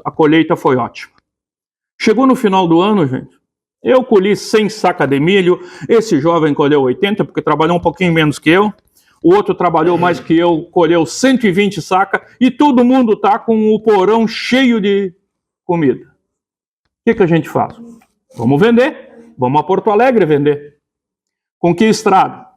a colheita foi ótima. Chegou no final do ano, gente, eu colhi 100 sacas de milho, esse jovem colheu 80, porque trabalhou um pouquinho menos que eu, o outro trabalhou mais que eu, colheu 120 sacas, e todo mundo está com o porão cheio de comida. O que a gente faz? Vamos vender, vamos a Porto Alegre vender. Com que estrada?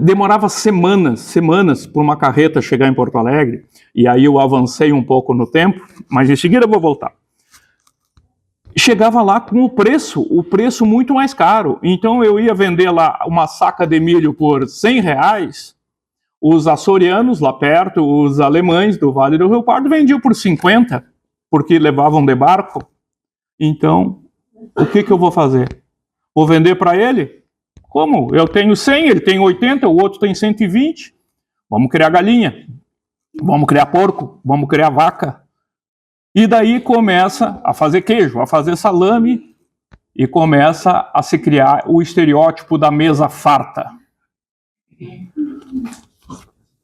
Demorava semanas para uma carreta chegar em Porto Alegre, e aí eu avancei um pouco no tempo, mas em seguida eu vou voltar. Chegava lá com o preço muito mais caro. Então eu ia vender lá uma saca de milho por R$100, os açorianos lá perto, os alemães do Vale do Rio Pardo vendiam por 50, porque levavam de barco. Então, o que eu vou fazer? Vou vender para ele? Como? Eu tenho 100, ele tem 80, o outro tem 120. Vamos criar galinha, vamos criar porco, vamos criar vaca. E daí começa a fazer queijo, a fazer salame, e começa a se criar o estereótipo da mesa farta.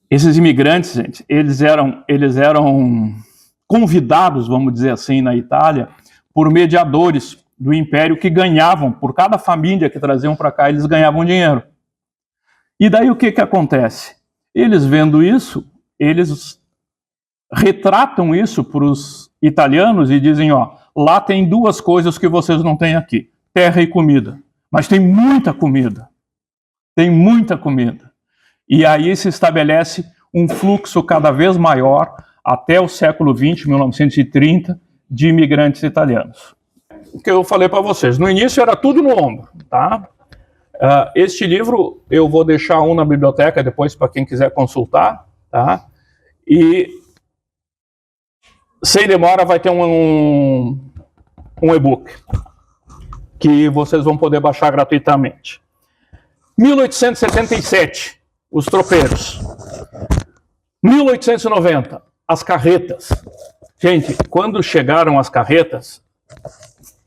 Esses imigrantes, gente, eles eram convidados, vamos dizer assim, na Itália, por mediadores do Império que ganhavam, por cada família que traziam para cá, eles ganhavam dinheiro. E daí o que acontece? Eles vendo isso, eles retratam isso para os italianos e dizem, ó, lá tem duas coisas que vocês não têm aqui, terra e comida. Mas tem muita comida. Tem muita comida. E aí se estabelece um fluxo cada vez maior, até o século XX, 1930, de imigrantes italianos. O que eu falei para vocês, no início era tudo no ombro, tá? Este livro eu vou deixar um na biblioteca depois para quem quiser consultar, tá? E sem demora vai ter um e-book que vocês vão poder baixar gratuitamente. 1877, os tropeiros. 1890, as carretas. Gente, quando chegaram as carretas,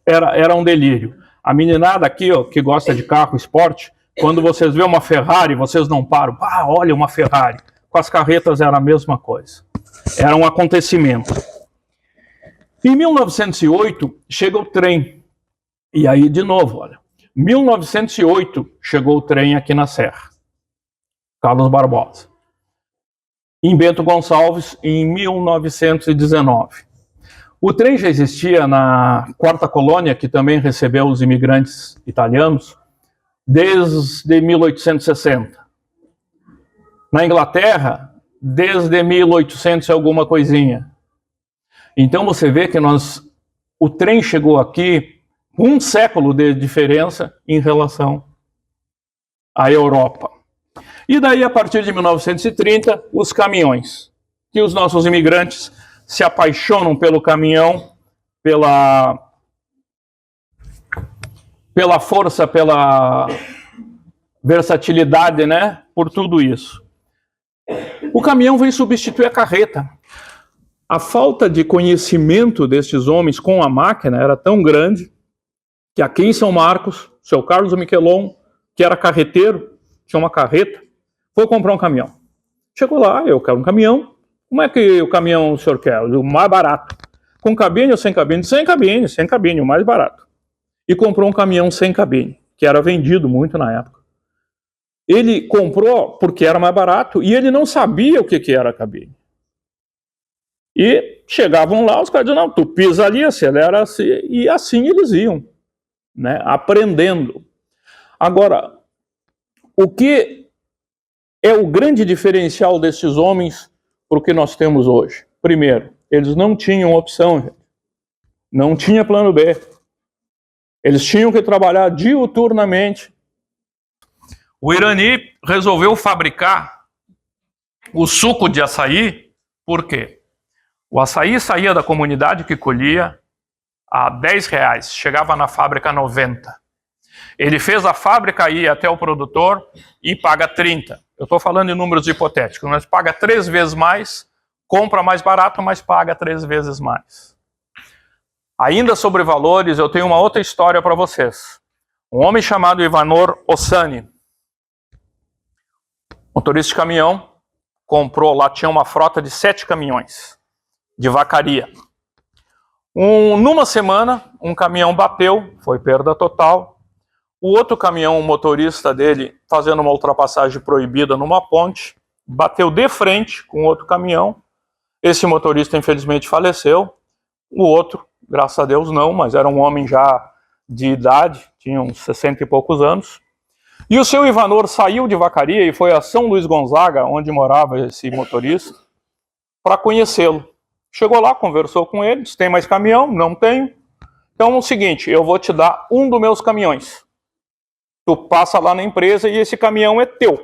era um delírio. A meninada aqui, ó, que gosta de carro, esporte, quando vocês veem uma Ferrari, vocês não param. Ah, olha uma Ferrari. Com as carretas era a mesma coisa. Era um acontecimento. Em 1908, chega o trem. E aí, de novo, olha. 1908, chegou o trem aqui na Serra. Carlos Barbosa. Em Bento Gonçalves, em 1919. O trem já existia na Quarta Colônia, que também recebeu os imigrantes italianos, desde 1860. Na Inglaterra, desde 1800 e alguma coisinha. Então você vê que o trem chegou aqui com um século de diferença em relação à Europa. E daí, a partir de 1930, os caminhões, que os nossos imigrantes se apaixonam pelo caminhão, pela força, pela versatilidade, né? Por tudo isso. O caminhão vem substituir a carreta. A falta de conhecimento destes homens com a máquina era tão grande que aqui em São Marcos, o seu Carlos Miquelon, que era carreteiro, tinha uma carreta, foi comprar um caminhão. Chegou lá, eu quero um caminhão. Como é que o caminhão o senhor quer? O mais barato. Com cabine ou sem cabine? Sem cabine, o mais barato. E comprou um caminhão sem cabine, que era vendido muito na época. Ele comprou porque era mais barato e ele não sabia o que era a cabine. E chegavam lá, os caras diziam, não, tu pisa ali, acelera assim, e assim eles iam, né, aprendendo. Agora, o que é o grande diferencial desses homens para o que nós temos hoje? Primeiro, eles não tinham opção, gente. Não tinha plano B. Eles tinham que trabalhar diuturnamente. O Irani resolveu fabricar o suco de açaí, por quê? O açaí saía da comunidade que colhia a R$10, chegava na fábrica a 90. Ele fez a fábrica ir até o produtor e paga 30. Eu estou falando em números hipotéticos, mas paga 3 vezes mais, compra mais barato, mas paga 3 vezes mais. Ainda sobre valores, eu tenho uma outra história para vocês. Um homem chamado Ivanor Ossani, motorista de caminhão, comprou, lá tinha uma frota de 7 caminhões de vacaria. Numa semana, um caminhão bateu, foi perda total. O outro caminhão, o motorista dele, fazendo uma ultrapassagem proibida numa ponte, bateu de frente com outro caminhão. Esse motorista, infelizmente, faleceu. O outro, graças a Deus, não, mas era um homem já de idade, tinha uns 60 e poucos anos. E o seu Ivanor saiu de Vacaria e foi a São Luís Gonzaga, onde morava esse motorista, para conhecê-lo. Chegou lá, conversou com ele, disse, tem mais caminhão? Não tenho. Então é o seguinte, eu vou te dar um dos meus caminhões. Tu passa lá na empresa e esse caminhão é teu.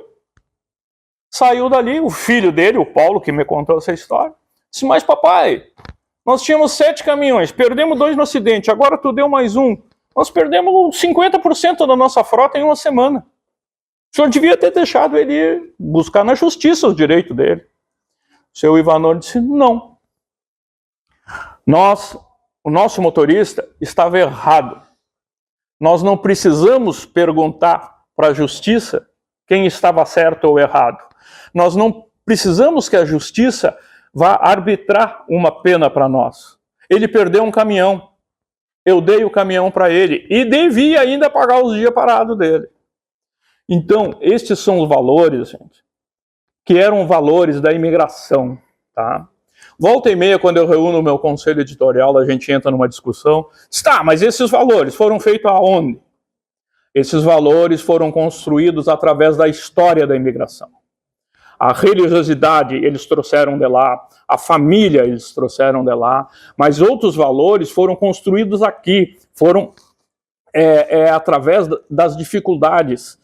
Saiu dali, o filho dele, o Paulo, que me contou essa história, disse, mas papai, nós tínhamos 7 caminhões, perdemos 2 no acidente, agora tu deu mais um. Nós perdemos 50% da nossa frota em uma semana. O senhor devia ter deixado ele buscar na justiça o direito dele. O seu Ivanor disse, não. O nosso motorista estava errado. Nós não precisamos perguntar para a justiça quem estava certo ou errado. Nós não precisamos que a justiça vá arbitrar uma pena para nós. Ele perdeu um caminhão. Eu dei o caminhão para ele e devia ainda pagar os dias parados dele. Então, estes são os valores, gente, que eram valores da imigração, tá? Volta e meia, quando eu reúno o meu conselho editorial, a gente entra numa discussão. Tá, mas esses valores foram feitos aonde? Esses valores foram construídos através da história da imigração. A religiosidade eles trouxeram de lá, a família eles trouxeram de lá, mas outros valores foram construídos aqui, foram através das dificuldades